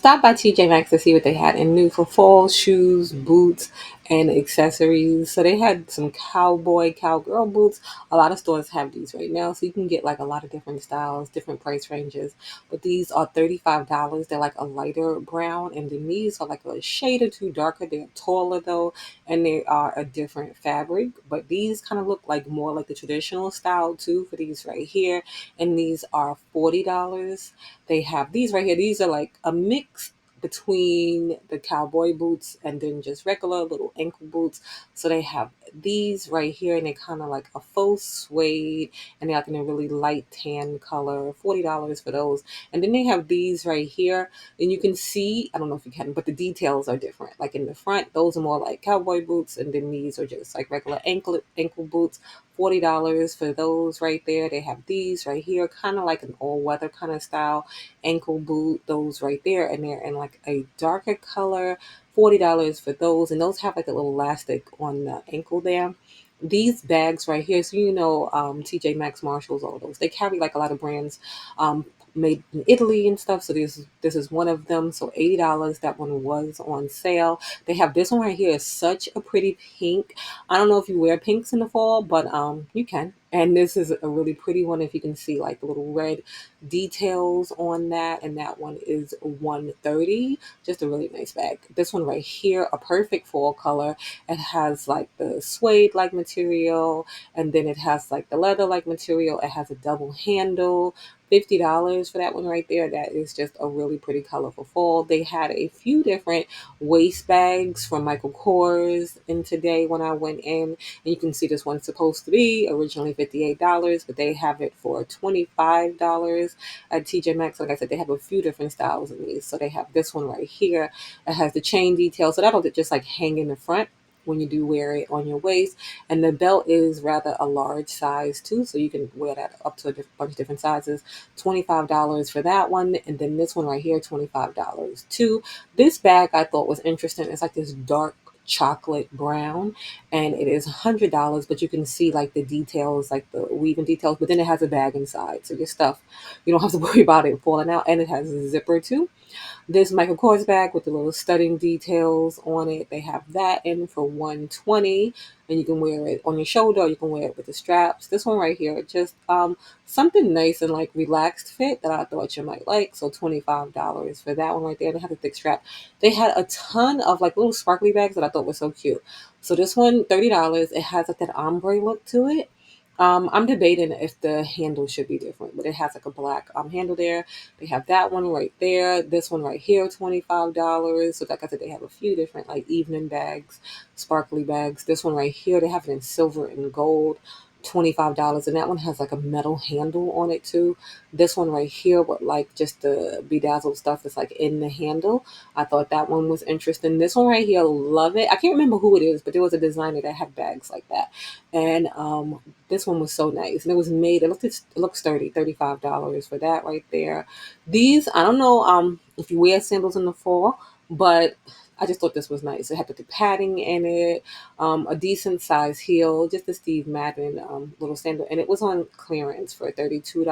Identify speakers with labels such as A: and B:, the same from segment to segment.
A: Stop by TJ Maxx to see what they had in new for fall shoes, boots, and accessories. So they had some Cowboy, Cowgirl boots. A lot of stores have these right now, so you can get like a lot of different styles, different price ranges. But these are $35. They're like a lighter brown, and then these are like a shade or two darker. They're taller though, and they are a different fabric. But these kind of look like more like the traditional style too for these right here, and these are $40. They have these right here. These are like a mix between the cowboy boots and then just regular little ankle boots. So they have these right here, and they're kind of like a faux suede, and they're like in a really light tan color. $40 for those. And then they have these right here, and you can see, I don't know if you can, but the details are different. Like in the front, those are more like cowboy boots, and then these are just like regular ankle boots. $40 for those right there. They have these right here, kind of like an all weather kind of style ankle boot, those right there, and they're in like a darker color. $40 for those, and those have like a little elastic on the ankle there. These bags right here, so TJ Maxx, Marshalls, all those, they carry like a lot of brands made in Italy and stuff. So this is one of them. So $80. That one was on sale. They have this one right here. Is such a pretty pink. I don't know if you wear pinks in the fall, but you can. And this is a really pretty one. If you can see like the little red details on that, and that one is 130. Just a really nice bag. This one right here, a perfect fall color. It has like the suede like material, and then it has like the leather like material. It has a double handle. $50 for that one right there. That is just a really pretty color for fall. They had a few different waist bags from Michael Kors in today when I went in. And you can see this one's supposed to be originally $58, but they have it for $25 at TJ Maxx. Like I said, they have a few different styles in these. So they have this one right here. It has the chain detail. So that'll just like hang in the front when you do wear it on your waist. And the belt is rather a large size too. So you can wear that up to a bunch of different sizes. $25 for that one. And then this one right here, $25 too. This bag I thought was interesting. It's like this dark chocolate brown, and it is $100, but you can see like the details, like the weaving details, but then it has a bag inside, so your stuff, you don't have to worry about it falling out. And it has a zipper too. This Michael Kors bag with the little studding details on it, they have that in for 120, and you can wear it on your shoulder, or you can wear it with the straps. This one right here, just something nice and like relaxed fit that I thought you might like. So $25 for that one right there. They had a thick strap. They had a ton of like little sparkly bags that I thought were so cute. So this one, $30. It has like that ombre look to it. I'm debating if the handle should be different, but it has like a black handle there. They have that one right there. This one right here, $25. So like I said, they have a few different like evening bags, sparkly bags. This one right here, they have it in silver and gold. $25, and that one has like a metal handle on it too. This one right here with like just the bedazzled stuff is like in the handle. I thought that one was interesting. This one right here, love it. I can't remember who it is, but there was a designer that had bags like that. And this one was so nice, and it was made. It looks sturdy. $35 for that right there. These, I don't know if you wear sandals in the fall, but I just thought this was nice. It had the padding in it, a decent size heel, just a Steve Madden little sandal, and it was on clearance for $32,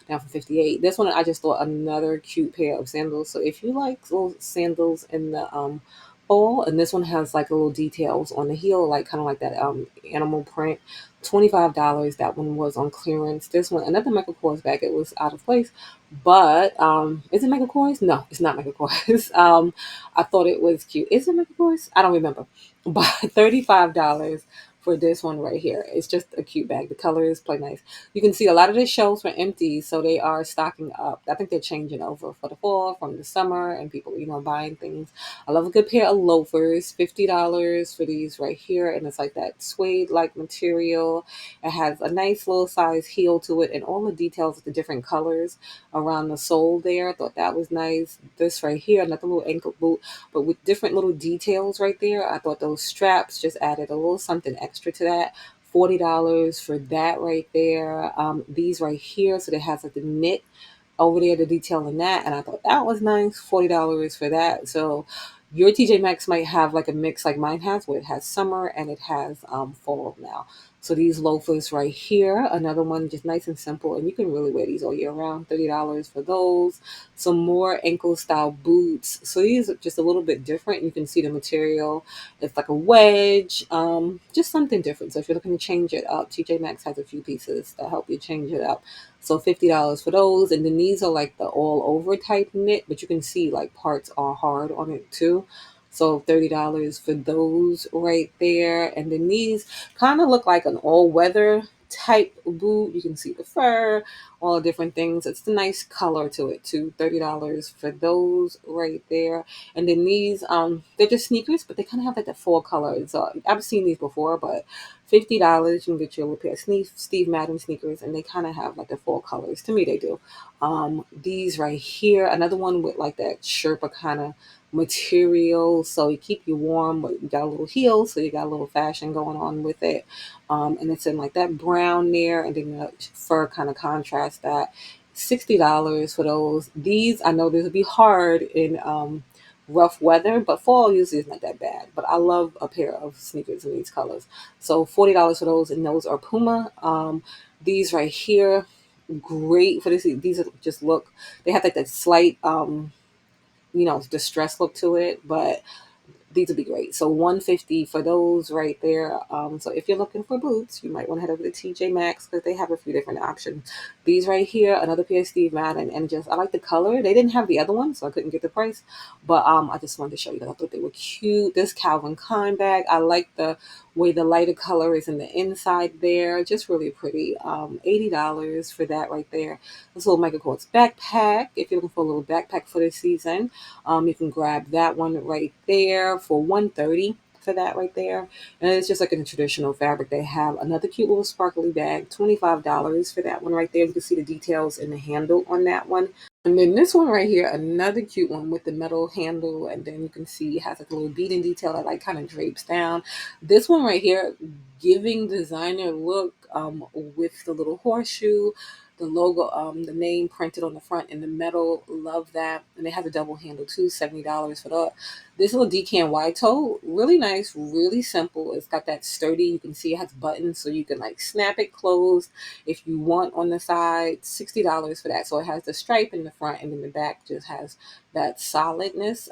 A: down from 58. This one I just thought another cute pair of sandals. So if you like little sandals in the fall, and this one has like little details on the heel, like kind of like that animal print. $25. That one was on clearance. This one, another Michael Kors bag. It was out of place, but is it Michael Kors? No, it's not Michael Kors. I thought it was cute. Is it Michael Kors? I don't remember. But $35 for this one right here. It's just a cute bag. The color is quite nice. You can see a lot of the shelves were empty, so they are stocking up. I think they're changing over for the fall from the summer, and people, buying things. I love a good pair of loafers. $50 for these right here, and it's like that suede-like material. It has a nice little size heel to it, and all the details of the different colors around the sole there. I thought that was nice. This right here, another little ankle boot, but with different little details right there. I thought those straps just added a little something extra to that. $40 for that right there. These right here, so it has like the knit over there, the detail in that, and I thought that was nice. $40 for that. So your TJ Maxx might have like a mix like mine has, where it has summer and it has fall now. So these loafers right here, another one just nice and simple, and you can really wear these all year round. $30 for those. Some more ankle style boots. So these are just a little bit different. You can see the material. It's like a wedge, just something different. So if you're looking to change it up, TJ Maxx has a few pieces that help you change it up. So $50 for those, and then these are like the all over type knit, but you can see like parts are hard on it too. So $30 for those right there. And then these kind of look like an all-weather type boot. You can see the fur, all the different things. It's a nice color to it too. $30 for those right there. And then these, they're just sneakers, but they kind of have like the four colors. So I've seen these before, but $50 you can get your little pair of Steve Madden sneakers, and they kind of have like the four colors. To me, they do. These right here, another one with like that Sherpa kind of material, so you keep you warm, but you got a little heel, so you got a little fashion going on with it. And it's in like that brown there, and then the fur kind of contrast that. $60 for those. These, I know this would be hard in rough weather, but fall usually is not that bad. But I love a pair of sneakers in these colors. So $40 for those, and those are Puma. These right here, great for this. These are just look, they have like that slight distress look to it, but these would be great. So 150 for those right there. So if you're looking for boots, you might want to head over to TJ Maxx because they have a few different options. These right here, another pair of Steve Madden, and just I like the color. They didn't have the other one, so I couldn't get the price. But I just wanted to show you that I thought they were cute. This Calvin Klein bag, I like the way the lighter color is in the inside there. Just really pretty. $80 for that right there. This little Michael Kors backpack. If you're looking for a little backpack for this season, you can grab that one right there for 130 for that right there. And it's just like in a traditional fabric. They have another cute little sparkly bag, $25 for that one right there. You can see the details in the handle on that one. And then this one right here, another cute one with the metal handle, and then you can see it has like a little beading detail that like kind of drapes down. This one right here, giving designer look, with the little horseshoe, the logo, the name printed on the front in the metal. Love that. And it has a double handle too, $70 for that. This little decan wide toe, really nice, really simple. It's got that sturdy, you can see it has buttons so you can like snap it closed if you want on the side. $60 for that. So it has the stripe in the front, and then the back just has that solidness,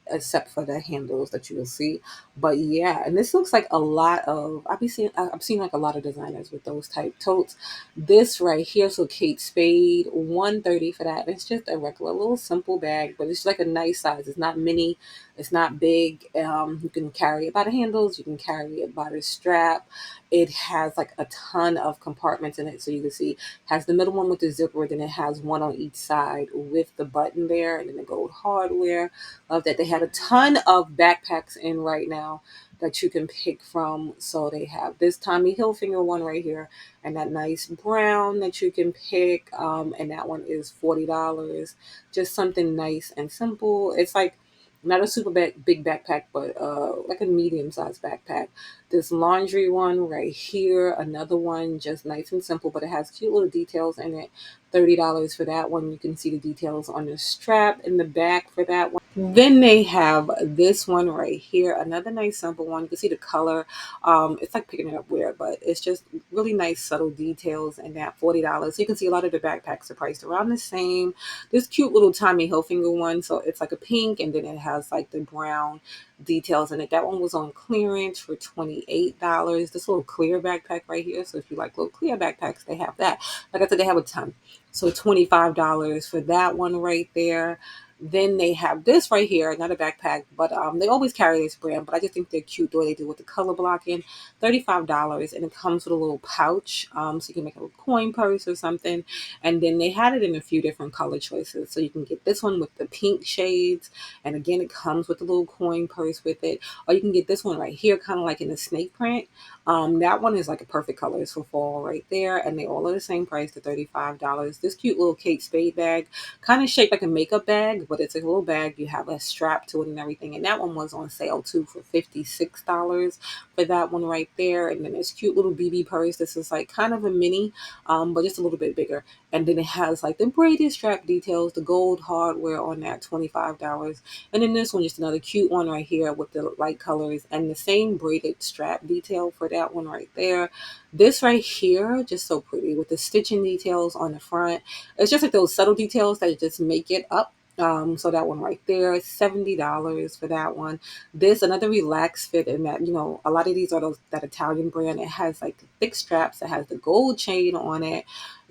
A: except for the handles that you will see. But yeah, and this looks like a lot of I've seen like a lot of designers with those type totes. This right here, so Kate Spade, 130 for that. It's just a regular little simple bag, but it's like a nice size. It's not mini, it's not big. You can carry it by the handles, you can carry it by the strap. It has like a ton of compartments in it, so you can see has the middle one with the zipper, then it has one on each side with the button there, and then the gold hardware. Love that. They have a ton of backpacks in right now that you can pick from. So they have this Tommy Hilfiger one right here, and that nice brown that you can pick. And that one is $40. Just something nice and simple. It's like not a super big backpack, but like a medium sized backpack. This laundry one right here, another one, just nice and simple, but it has cute little details in it. $30 for that one. You can see the details on the strap in the back for that one. Then they have this one right here, another nice simple one. You can see the color. It's like picking it up weird, but it's just really nice subtle details in that. $40. So you can see a lot of the backpacks are priced around the same. This cute little Tommy Hilfiger one, so it's like a pink, and then it has like the brown details in it. That one was on clearance for $28. This little clear backpack right here. So if you like little clear backpacks, they have that. Like I said, they have a ton. So $25 for that one right there. Then they have this right here, not a backpack, but they always carry this brand, but I just think they're cute the way they do with the color blocking. $35, and it comes with a little pouch, so you can make a little coin purse or something. And then they had it in a few different color choices, so you can get this one with the pink shades, and again, it comes with a little coin purse with it, or you can get this one right here, kind of like in the snake print. That one is like a perfect color. It's for fall right there, and they all are the same price, to $35. This cute little Kate Spade bag, kind of shaped like a makeup bag, but it's a little bag. You have a strap to it and everything. And that one was on sale too for $56 for that one right there. And then this cute little BB purse. This is like kind of a mini, but just a little bit bigger. And then it has like the braided strap details, the gold hardware on that, $25. And then this one, just another cute one right here with the light colors and the same braided strap detail for that one right there. This right here, just so pretty with the stitching details on the front. It's just like those subtle details that just make it up. So that one right there, $70 for that one. This another relaxed fit in that, a lot of these are that Italian brand. It has like thick straps. It has the gold chain on it.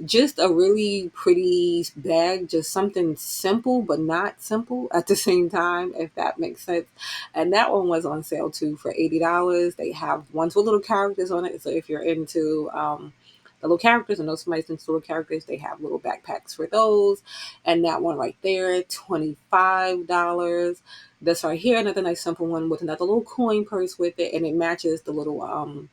A: Just a really pretty bag, just something simple but not simple at the same time, if that makes sense. And that one was on sale too for $80. They have ones with little characters on it. So if you're into the little characters and those somebody's into little characters, they have little backpacks for those. And that one right there, $25. This right here, another nice simple one with another little coin purse with it, and it matches the little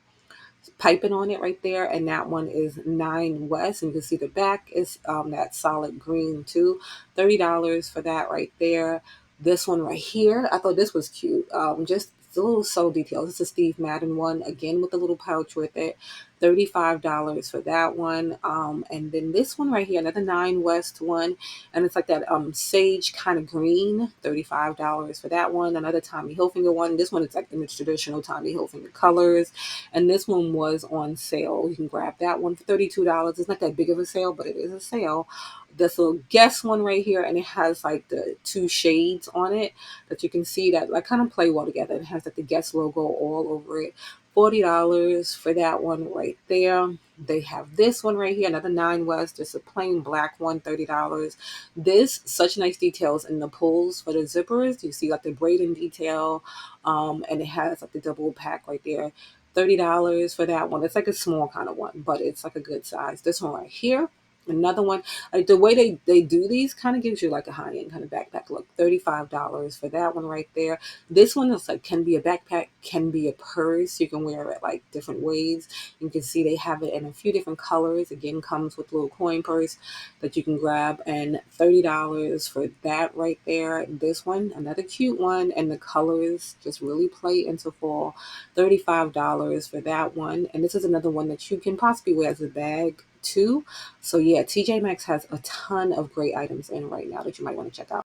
A: piping on it right there. And that one is 9 West, and you can see the back is that solid green too. $30 for that right there. This one right here, I thought this was cute. Just the little subtle details. It's a Steve Madden one, again with a little pouch with it. $35 for that one. And then this one right here, another 9 West one, and it's like that sage kind of green. $35 for that one. Another Tommy Hilfiger one. This one is like in its traditional Tommy Hilfiger colors, and this one was on sale. You can grab that one for $32. It's not that big of a sale, but it is a sale. This little Guess one right here, and it has like the two shades on it that you can see that like kind of play well together. It has like the Guess logo all over it. $40 for that one right there. They have this one right here, another 9 West, just a plain black one, $30. This, such nice details in the pulls for the zippers. You see like the braiding detail, and it has like the double pack right there. $30 for that one. It's like a small kind of one, but it's like a good size. This one right here, another one. Like the way they do these kind of gives you like a high-end kind of backpack look. $35 for that one right there. This one is like can be a backpack, can be a purse. You can wear it like different ways. You can see they have it in a few different colors. Again, comes with a little coin purse that you can grab, and $30 for that right there. This one, another cute one, and the colors just really play into fall. $35 for that one. And this is another one that you can possibly wear as a bag too. So yeah, TJ Maxx has a ton of great items in right now that you might want to check out.